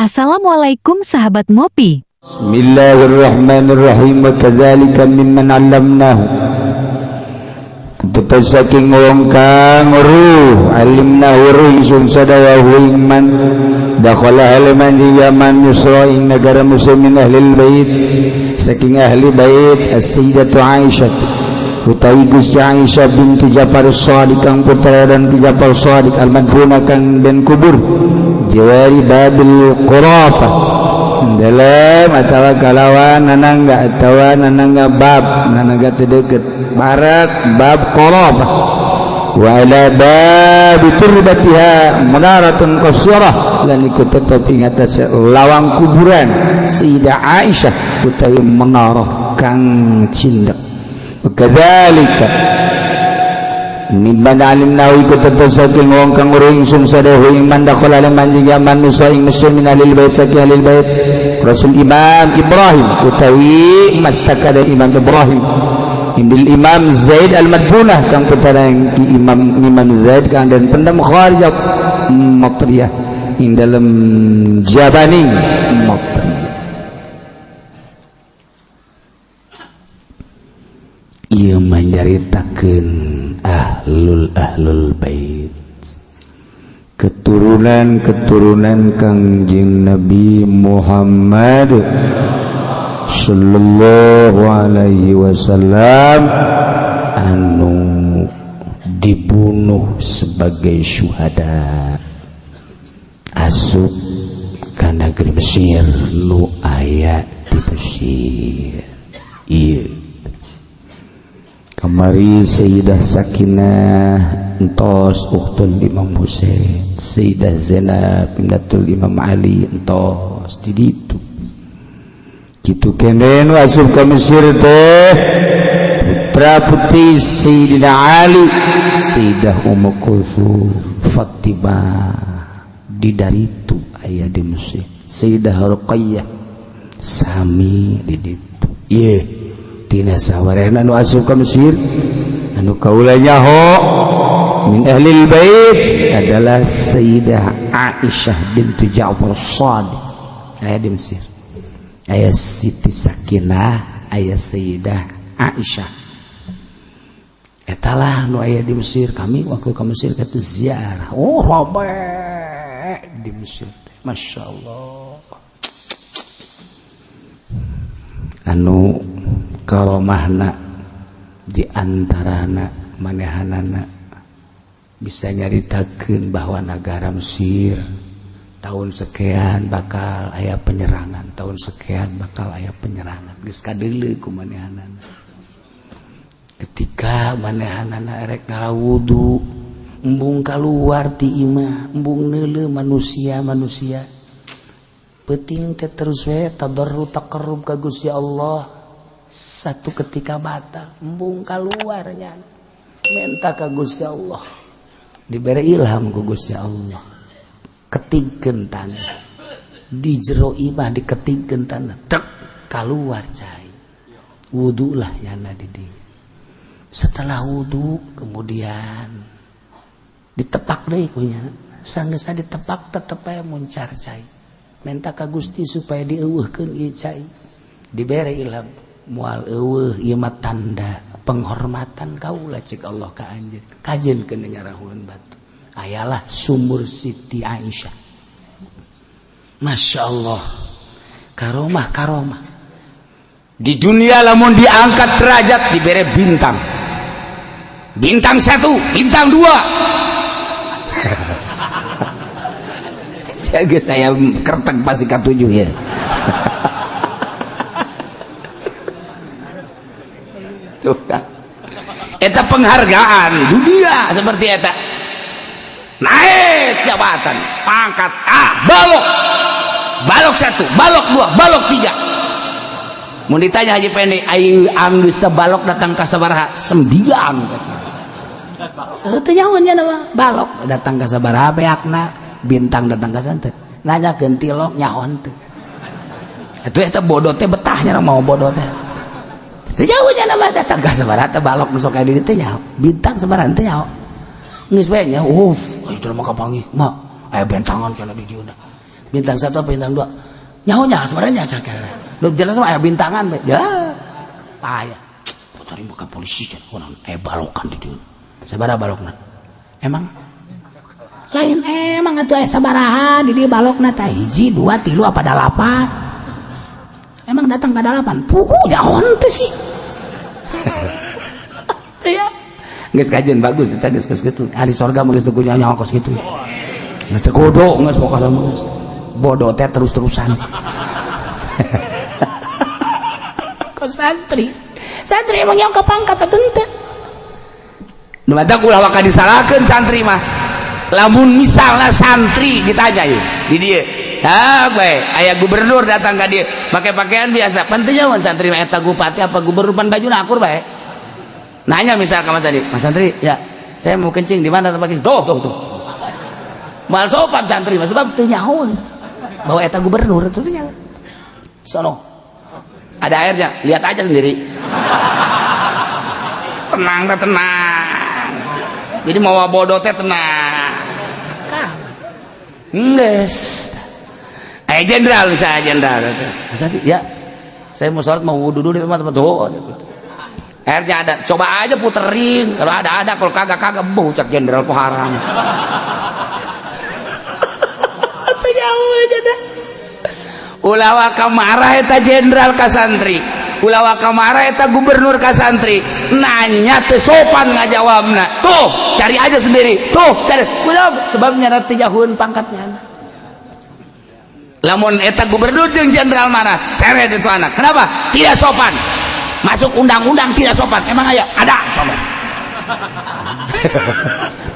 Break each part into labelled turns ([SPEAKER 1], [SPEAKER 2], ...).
[SPEAKER 1] Assalamualaikum sahabat ngopi.
[SPEAKER 2] Bismillahirrahmanirrahim. Wa kadzalika mimman 'allamnahu. Tepat saking wong kang ruh alimna ruh sun sadawa man dakhala halaman yaman yusra ing negara muslimin ahli bait saking ahli bait as-sayyidatu Aisyah utawi Gusti Aisyah binti Ja'far Shadiq kang putra dan Ja'far Shadiq al-madfuna kang den kubur jawari babil qurafa dalam atawa kalawan nanangga bab nanangga tedeket barat bab qurafa wa ala bab turbatiha munaratun qasyarah lan ikut tetap ingat lawang kuburan Sayyidah Aisyah utawi menara kang cindak. Kadzalika mimman alimnahu ikut tersaking wong kang uring sun sadahu iman dakhala man jaman nusa ing muslimin alil bait saking alil bait Rasul Imam Ibrahim utawi mastakada Imam Ibrahim Imbil Imam Zaid al-Madfunah kang putra Imam Zaid kang dan pendam kharijat Matriyah ing dalam Jabaning Matriyah. Ia menceritakan ahlul bait keturunan Kangjeng Nabi Muhammad sallallahu alaihi wasallam anu dibunuh sebagai syuhada asup ka negeri Mesir nu aya di Mesir. Ieu kamari Sayyidah Sakinah entos uktul Imam Husain, Sayyidah Zainab bintul Imam Ali entos di ditu. Kitu kene asup ka Mesir teh putra putri Sayyidina Ali, Sayyidah Ummu Kulthum, Fatimah di daritu aya di Mesir. Sayyidah Ruqayyah sami di ditu. Ieu tina sawarehna anu asup ka Mesir anu kaula nyaho min ahlil bait adalah Sayyidah Aisyah bintu Ja'far Shadiq aya di Mesir. Aya Siti Sakinah, aya Sayyidah Aisyah. Eta lah nu aya di Mesir. Kami waktu ke Mesir kitu ziarah. Oh, robe di Mesir. Masyaallah. Anu karomahna di antarana manehanana bisa nyaritakeun bahwa negara Mesir tahun sekian bakal aya penyerangan, tahun sekian bakal aya penyerangan. Geus kadeuleu ku manehanana. Ketika manehanana erek ngarawudu, embung kaluar ti imah, embung neuleuh manusia. Penting teh terus we tadarru taqarrub ka Gusti Allah. Satu ketika batal embung kaluarnya minta ka Gusti Allah diberi ilham ku Gusti Allah ketingkeun tanah di jero imah diketingkeun tanah tek kaluar cai wudu lah yana di dieu. Setelah wudu kemudian ditepak deui kunya sanggeusna ditepak tetep aya muncar cai minta ka Gusti supaya dieuweuhkeun ieu cai diberi ilham mual eueuh ieu mah tanda penghormatan kaula cik Allah ka anjeun kajenkeun nyarahuan batu ayalah sumur Siti Aisyah. Masya Allah karomah di dunia lamun diangkat derajat dibere bintang 1 bintang 2 saya kertek pasti ka 7 ya. Eta penghargaan dunia seperti eta naik jabatan pangkat balok 1 balok 2 balok 3 mun ditanya Haji Pende aing anggeus balok datang ka sabaraha 9 teu nyahonya nama balok datang ka sabaraha beakna bintang datang ka santen nanyakeun tilok nyaon teu atuh eta bodoh teh betahnya mau bodoh teh jauhnya nama datang ke sabaraha teh balok nu sok aya di dieu teh nyaho bintang sabaraha teh nyaho geus we nya itu mah kapanggih mah aya bentangan cenah di dieu bintang 1 apa bintang 2 nyahonya sebenarnya cakap lu jelas mah aya bintangan be ya payah cari muka polisi can orang balokan di dieu sabaraha balokna emang lain emang atuh aya sabaraha di dieu balokna teh 1 2 3 apa 8 emang datang ke 8 pugu nyaon teh sih ya geus kajian bagus eta geus kitu ahli sorga mah geus teu nyawa kos kitu geus teu godo geus pokona geus bodoh teh terus-terusan kok santri emang yang kepangkat atau ente nu mata ulah waka disalahkeun santri mah lamun misalnya santri ditanya yeuh di dieu gue aya gubernur datang ka dieu make pakaian biasa penting nyawan santri mah eta bupati apa gubernur pan bajuna akur bae nanya misal ka mas santri ya saya mau kencing di mana tempat tuh mal sopan santri mah sebab teu nyaho bahwa eta gubernur itu nya sono ada airnya lihat aja sendiri tenang jadi mau bodoh teh tenang nges jenderal misalnya jenderal ya saya mau sholat mau wudhu dulu di tempat tuh airnya ada coba aja puterin kalau ada kalau kagak bau cak jenderal poharam ulawa kamarah eta jenderal ka santri ulawa kamarah eta gubernur ka santri nanya teu sopan ngajawabna tuh cari aja sendiri tuh cari sebabnya teu jauheun pangkatnya lamun eta gubernur jeung jenderal marah seret itu anak kenapa tidak sopan masuk undang-undang tidak sopan emang ada sopan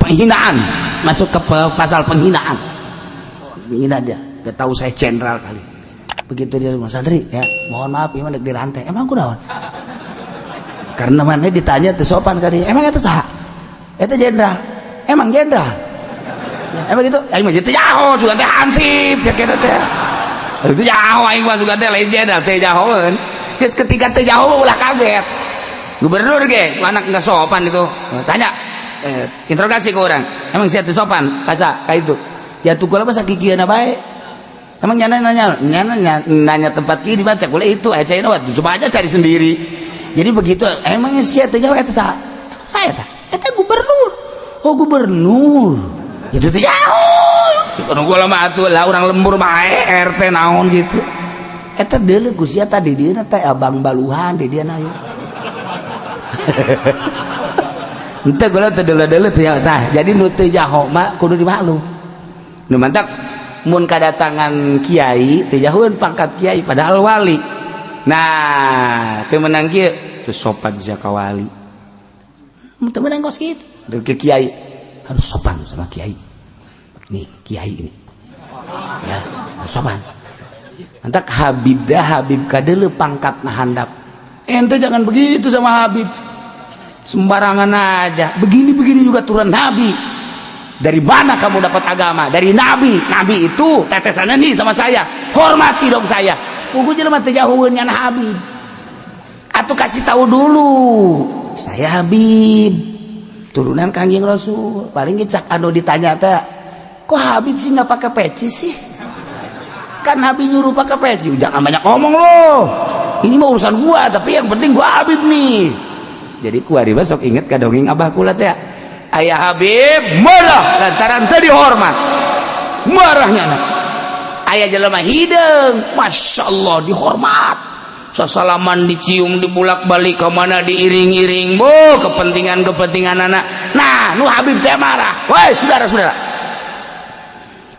[SPEAKER 2] penghinaan masuk ke pasal penghinaan menghina dia gak tahu saya jenderal kali begitu dia mas santri ya mohon maaf iman dek dirantai emang aku naon karena mana ditanya teu sopan kali emang eta saha eta jenderal emang jenderal ya, emang gitu aing mah teu jaho sugan teh hansip ya kena teh itu jaho aing mah sugan teh lain jenderal teh jahoeun geus ketika teu jaho ulah kaget gubernur ge anak enggak sopan itu tanya interogasi ke orang emang sia teu sopan kasa ka itu ya tukul apa sakikieuna bae emang nanya tempat kiri baca boleh itu aja coba aja cari sendiri jadi begitu emangnya siapa jauh itu saya itu gubernur oh gubernur itu tuh jauh sekarang gua lama atuh lah orang lembur mah RT naon gitu itu dulu gusia tadi dia teh abang baluhan di dia nanya ente gua teh dulu teh jadi nu teu jauh mah kudu dimaklum nu mantap mun kadatangan kiai teu jauheun pangkat kiai padahal wali nah teu menang kieu teu sopan ka wali teu menang kos kitu teu ke kiai harus sopan sama kiai nih kiai ini ya harus sopan antak habib kadeuleu pangkatna handap ente jangan begitu sama habib sembarangan aja begini juga turun nabi. Dari mana kamu dapat agama? Dari Nabi. Nabi itu tetesannya nih sama saya. Hormati dong saya. Pugu jelema teu jauheun ngan Habib. Atuh kasih tahu dulu. Saya Habib. Turunan Kangjeng Rasul. Paling cak anu ditanya teh, kok Habib sih enggak pakai peci sih? Kan Nabi nyuruh pakai peci. Jangan banyak ngomong loh. Ini mah urusan gua, tapi yang penting gua Habib nih. Jadi kuari besok inget ka dongeng abah kula teh. Ayah Habib marah lantaran tadi hormat marahnya anak ayah jelema hideung masya Allah dihormat sasalaman dicium dibulak balik ke mana diiring-iring kepentingan anak nah nu Habib teh marah woi saudara-saudara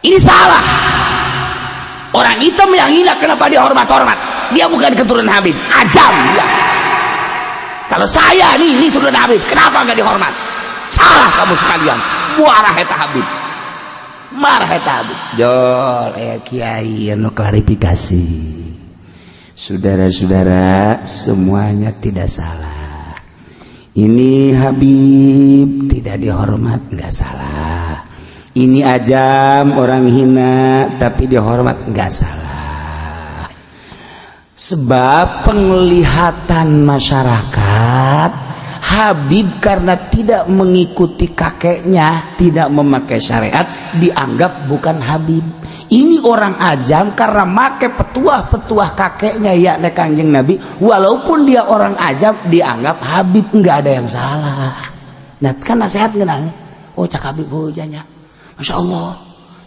[SPEAKER 2] ini salah orang hitam yang hina kenapa dia hormat dia bukan keturunan Habib ajam dia kalau saya nih turunan Habib kenapa enggak dihormat salah kamu sekalian marah eta Habib jol kiai anu klarifikasi saudara-saudara semuanya tidak salah ini Habib tidak dihormat enggak salah ini ajam orang hina tapi dihormat enggak salah sebab penglihatan masyarakat Habib karena tidak mengikuti kakeknya, tidak memakai syariat, dianggap bukan Habib. Ini orang ajam karena make petuah-petuah kakeknya, yakni Kanjeng Nabi, walaupun dia orang ajam dianggap Habib. Enggak ada yang salah. Nah kan nasihat ngenang, oh cak Habib hojanya, Masya Allah,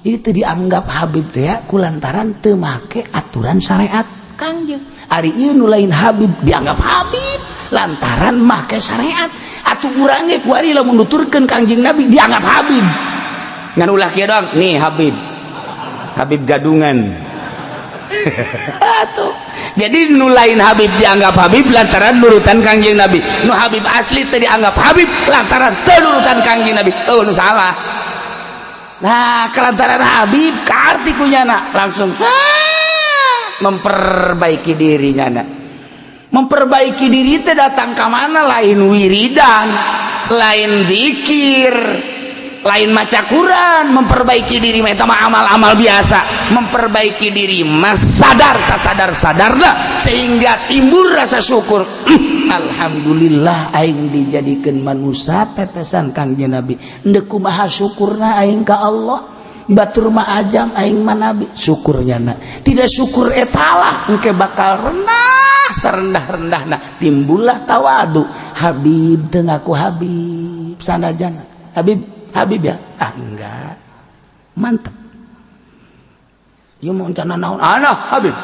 [SPEAKER 2] ini tuh dianggap Habib teh ya kulantaran teu make aturan syariat Kangjeng. Ari ieu nu lain Habib dianggap Habib lantaran make syariat. Atuh urang ge ku ari lamun nuturkeun Kangjeng Nabi dianggap Habib. Ngan ulah kieu doang, nih Habib gadungan. Atuh. Jadi nu lain Habib dianggap Habib lantaran nurutan Kangjeng Nabi. Nu Habib asli teh dianggap Habib lantaran teu nurutan Kangjeng Nabi. Nu salah. Nah, kelantaran Habib karti kunyana langsung memperbaiki dirinya. Memperbaiki diri teh datang ke mana? Lain wiridan, lain zikir, lain maca Quran. Memperbaiki diri eta mah amal-amal biasa. Memperbaiki diri mas sadar-sadarna sehingga timbul rasa syukur. Alhamdulillah aing dijadikan manusia tetesan Kangjeng Nabi. Endeu kumaha syukurna aing ka Allah. Batur mah ajam aing mah nabi, syukurnya na. Tidak syukur etalah engke bakal rendah sarendah-rendahna, timbullah tawadu. Habib teu ngaku Habib sanajana Habib ya, enggak, mantap. Ieu mau encana naon? Habib.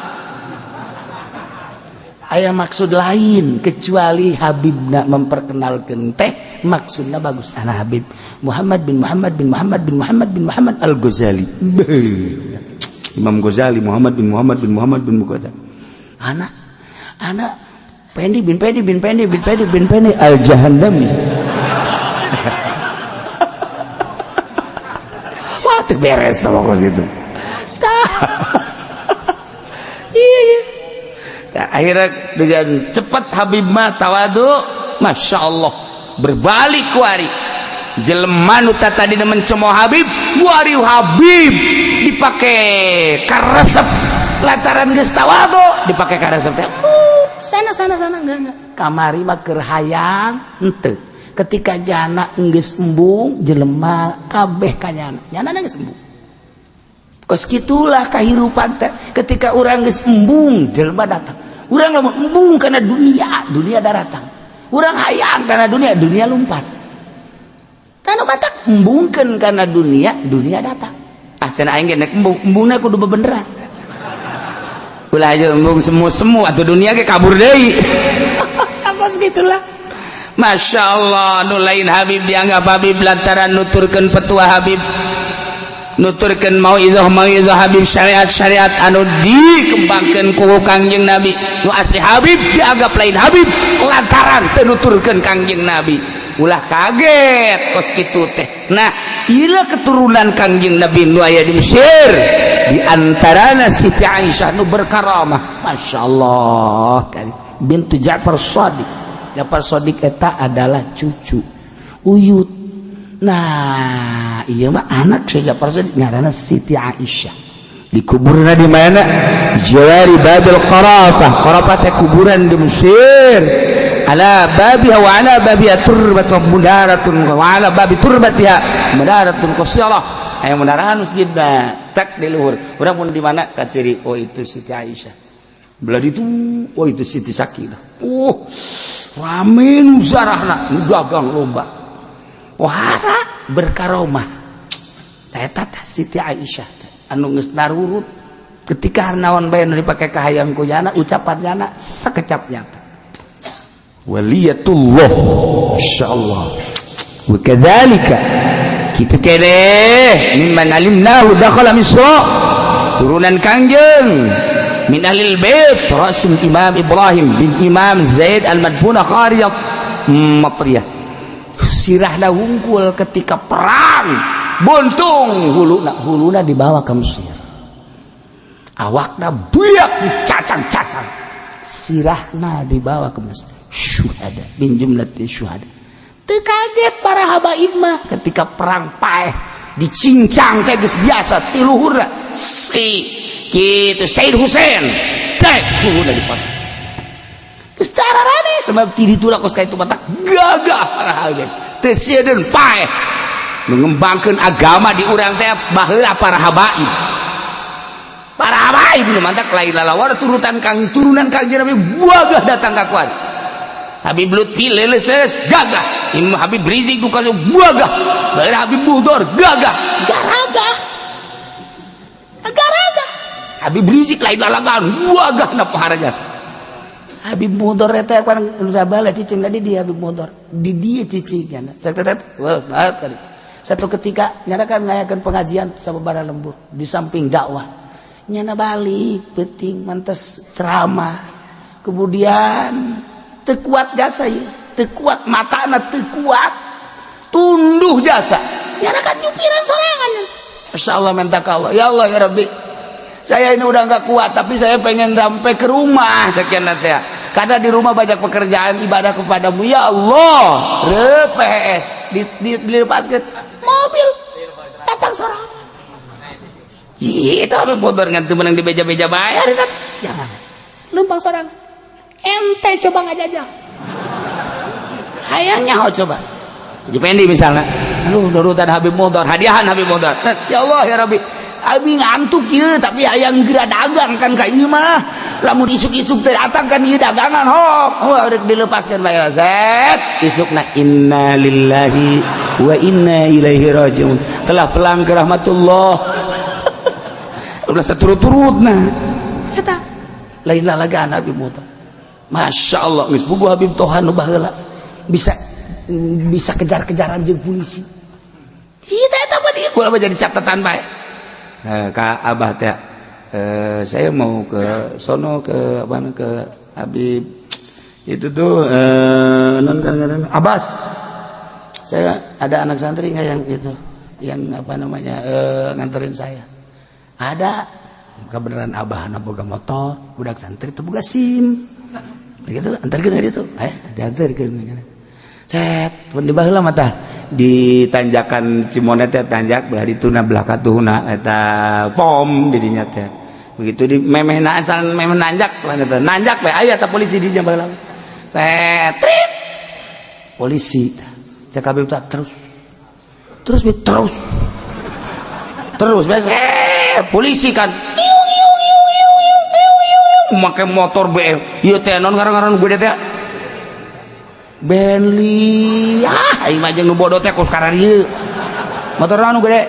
[SPEAKER 2] Aya maksud lain kecuali Habibna memperkenalkan teh maksudnya bagus. Ana Habib Muhammad bin Muhammad bin Muhammad bin Muhammad bin Muhammad Al-Ghazali. Imam Ghazali Muhammad bin Muhammad bin Muhammad bin Ghazali. Ana Pendi bin Pendi bin Pendi bin Pendi bin Pendi Al-Jahannami. Wah, teu beres sama kos itu. Iya. Nah, akhirnya dengan cepat Habib mah tawadu, Masya Allah, berbalik kuari jelema nu tadi mencemoh Habib, kuari Habib dipakai karesep lantaran geus tawadu, dipakai karesep teh sana enggak kamari mah keur hayang henteu. Ketika jana geus embung jelema kabeh kanyana geus embung. Kos kitulah kahirupan teh. Ketika urang geus embung jelema datang. Urang lamun embung karena dunia datang. Urang hayang karena dunia lompat. Tanu batak embungkeun karena dunia datang. Cenah aing ge nek embungna kudu bebeneran. Ulah aja embung semu atuh dunia ge kabur deui. Apa segitulah. Masya Allah, nu lain Habib dianggap Habib lantaran nuturkeun petua Habib, nuturkeun mauizah Habib, syariat anu dikembangkeun ku Kangjeng Nabi. Nu asli Habib dianggap lain Habib lantaran teu nuturkeun Kangjeng Nabi. Ulah kaget kos kitu teh. Nah, ieu keturunan Kangjeng Nabi nu aya di Mesir, di antarana Siti Aisyah nu berkaramah. Masya Allah, bintu Ja'far Shadiq. Ja'far Shadiq eta adalah cucu Uyut. Nah, iya mah anak si Ja'far Shadiq ngaranna Siti Aisyah. Dikuburna di mana? Jawari Babil Qarafah. Qarafah teh kuburan di Mesir. Ala babiha wa ala babiha turbatun mudaratun wa ala babi turbatiha mudaratun qasyarah. Aya munarahan masjidna tak di luhur. Urang mun di mana ka ciri oh itu Siti Aisyah. Belah itu oh itu Siti Sakinah. Oh, rame nu zarahna nu dagang lomba. Wahara berkaromah. Eta teh Siti Aisyah anu geus narurut ketika naon bae nu dipake ka hayang ku jana ucapannya sakecapnya teh. Waliyatullah insyaallah. Wa kadzalika kitu keneh mimman alimnahu dakhala Misra turunan Kangjeng min ahlil bait rasul Imam Ibrahim bin Imam Zaid al-Madbunah Qariyat Matriyah. Sirahna hungkul ketika perang buntung huluna dibawa ke Mesir. Awakna buyak cacang-cacang. Sirahna dibawa ke Mesir. Syuhada bin jumlatil syuhada. Teu kaget para habaib mah ketika perang paeh dicincang teh geus biasa ti luhurna. Kitu Said Husain teh huluna dipotong. secara rame sebab tiri tulah kos kaitu mata gagah para habaib teu sieun paeh mengembangkan agama di urang teh baheula para habaib nu mantak lain lalawar turunan kang Nabi gagah datang ka kuat Habib Lutfi leles gagah Imam Habib Rizik duka gagah baheula Habib Budor gagah garaga Habib Rizik lain lalagan gagah na pahargas Habib Budor eta kan udah bala cicing tadi dia Habib Budor di dia cicingnya satu ketika nyana kan ngayakeun pengajian sababaraha lembur di samping dakwah nyana balik penting mantes ceramah kemudian teu kuat jasa ieu teu kuat matana teu kuat tunduh jasa nyana kan nyupiran sorangan masyaallah minta ka Allah ya Allah ya Rabbi saya ini udah enggak kuat tapi saya pengen sampai ke rumah cekian teh karena di rumah banyak pekerjaan ibadah kepadamu ya Allah RPS dilepaskeun mobil datang sorangan itu apa motor ngantu menang di beja-beja bayar itu jangan lempang sorang ente coba ngajajah hayangnya coba Jependi misalnya aduh nurutan Habib motor hadiahan Habib motor ya Allah ya Rabbi abi ngantuk ieu tapi hayang geura dagang kan ka ieu mah lamun isuk-isuk teh datang kan ieu dagangan rek dilepaskeun bae zat isukna inna lillahi wa inna ilaihi rajiun telah pelang ke rahmatullah udah seturut-turutna eta lain lalagaan Habib motor Masya Allah geus boga Habib tohan nu baheula bisa kejar-kejaran jeung polisi kita eta mah dieu kumaha jadi catatan bae ka Abah teh saya mau ke sono ke Habib itu tuh Abbas saya ada anak santri nggak yang itu yang nganterin saya ada kebenaran Abah anak boga motor budak santri itu boga SIM gitu antarkeun dia tuh diantarkeun set pun di baheula mah tah di tanjakan Cimonet teh tanjak belah dituna belah katuhna eta pom didinya teh begitu di memehna asal memeh nanjak nanjak bae aya ta polisi di baheula set trit polisi cek Habib tah terus polisi kan make motor BM ieu teh non ngaran-ngaran gue teh Bentley ieu mah jeung nu bodoh teh ku sekarang ieu motor anu gede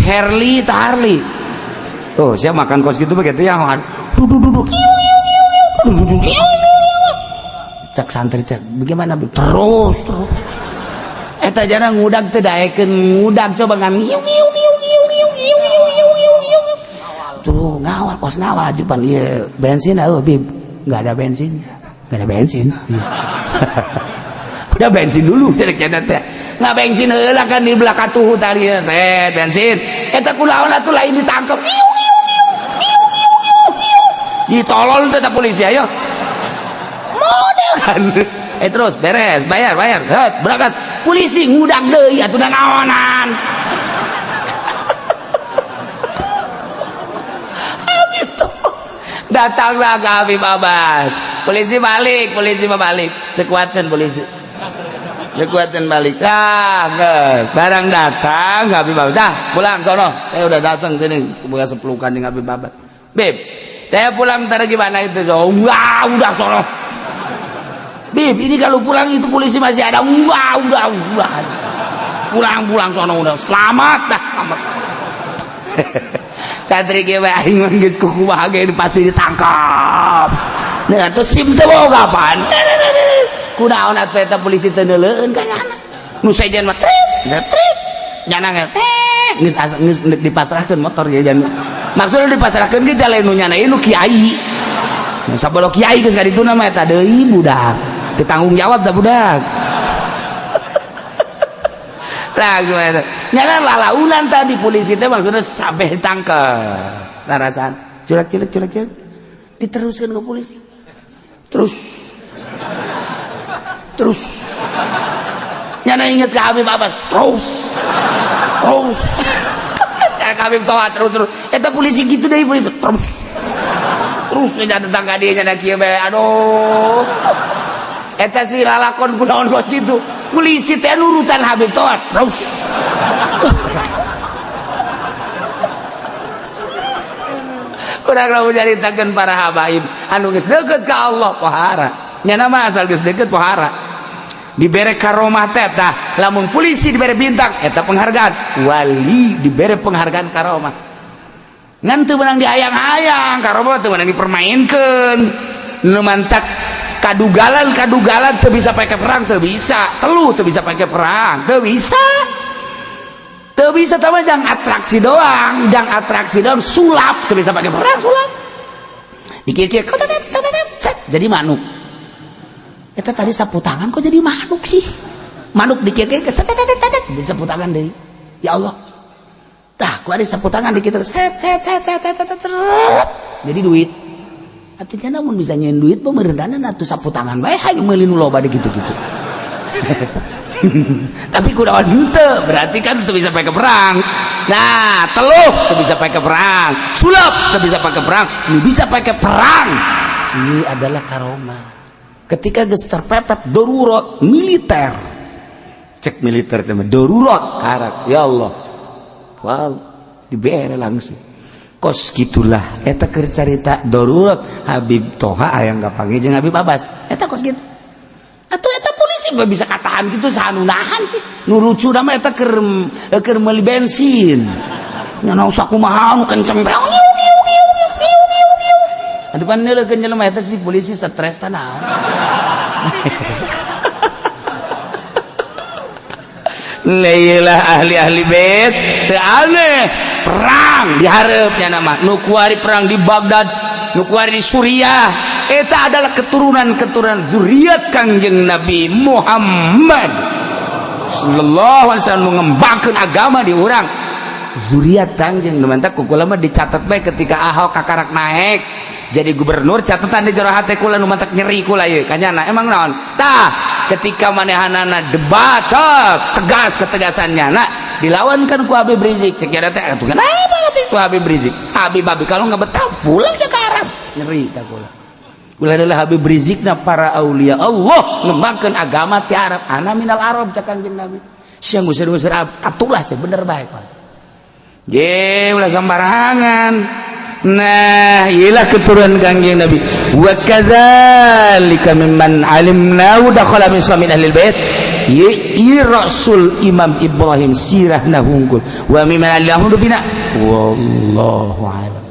[SPEAKER 2] Harley oh sia makan kos gitu begitu ya duduk cak santri teh bagaimana terus eta jarang ngudag teh daekeun ngudag coba ngan tuh ngawal kos ngawal ajupan ieu bensin Bib enggak ada bensin udah bensin dulu cenah teh nggak bensin heula kan di belah katuh tadi set bensin eta kunaon atuh lain ditangkep ditolol teh polisi ayo model kan terus beres bayar berangkat polisi ngudag deui atuh naonan datanglah ke Habib Abbas polisi balik kekuatan polisi balik geus barang datang Habib Abbas dah pulang sono saya udah datang sini buka sepelukan dengan Habib Abbas Bib saya pulang ntar gimana itu wah udah sono Bib ini kalau pulang itu polisi masih ada udah pulang sono udah selamat dah selamat santri ge bae aing geus kukumaha ge pasti ditangkap nah atuh SIM teh boga pan kunaon atuh eta polisi teu neuleueun ka nyana nu sejen mah trit nyana geus dipasrahkeun motor ge jan maksudna dipasrahkeun ge teh lain nu nyana ieu nu kiai nu sabolo kiai geus ka dituna mah eta deui budak teu tanggung jawab da budak lah gimana nyana lalaunan tadi polisi teh maksudnya sampai ditangkap larasan culek diteruskan ke polisi terus nyana inget ke Habib Abbas terus Habib Toha terus eta polisi gitu deh polisi terus terus aja tetangga dia nya kieu bae aduh eta si lalakon kunaon kos kitu polisi teh nurutan Habib Toat terus urang lamun nyaritakeun para habaib anu geus deukeut ka Allah pohara nya nama asal geus deukeut pohara dibere karomah teh tah lamun polisi dibere bintang eta penghargaan wali dibere penghargaan karomah ngan teu menang diayang-ayang karomah teu menang dipermainkeun nu mantak kadugalan teu bisa pake perang teu bisa telu teu bisa pake perang teu bisa sama jang atraksi doang sulap teu bisa pake perang sulap dikir-kir jadi manuk eta tadi sapu tangan kok jadi manuk sih manuk dikir-kir di sapu tangan deui ya Allah tah ku ada sapu tangan dikit set jadi duit artinya namun bisa nyeun duit pemerintahna atuh sapu tangan bae hanya meuli nu loba gitu-gitu tapi kunaon henteu berarti kan teu bisa pakai perang nah teluh teu bisa pakai perang sulap teu bisa pakai perang ini bisa pakai perang ini adalah karomah ketika geus terpepet darurat militer cek militer teh darurat karak ya Allah wow dibere langsung kos gitulah eta keur carita darurat Habib Toha aya ngapanggih jeung Habib Abbas eta kos gitu atuh eta polisi gak bisa katahan gitu sanu nahan sih nu lucu nama eta keur meuli bensin nya usah kumaha nu kenceng atuh pan neulekeun jelema eta si polisi stres tah naon Lailah ahli bait teu aneh perang diharapnya nama nu kuari perang di Baghdad nu kuari di Suriah eta adalah keturunan zuriat Kangjeng Nabi Muhammad sallallahu alaihi wasallam mengembangkan agama di urang zuriat Kangjeng nu mantap kukula mah dicatat bae ketika Ahok kakarak naik jadi gubernur catatan di jero hate kula nu mantap nyeri kula ieu kanyana emang naon tah ketika manehanana debat tegas ketegasannya nak dilawankan ku Habib Rizik cek ada teh atuh kenapa ku Habib Rizik Habib kalau nggak betah pulang ke Arab nyeri tak kula adalah Habib Rizik na para aulia Allah ngembangkeun agama ti Arab ana minal Arab cak Kangjeng Nabi siang usir-usir katulah sih bener baik ge ulah sembarangan nah iyalah keturunan Kangjeng Nabi wa kadzalika mimman alimna wa dakhala min suami ahli bait ya Rasul Imam Ibrahim sirahna hungkul wa mimman allahu bina wallahu a'lam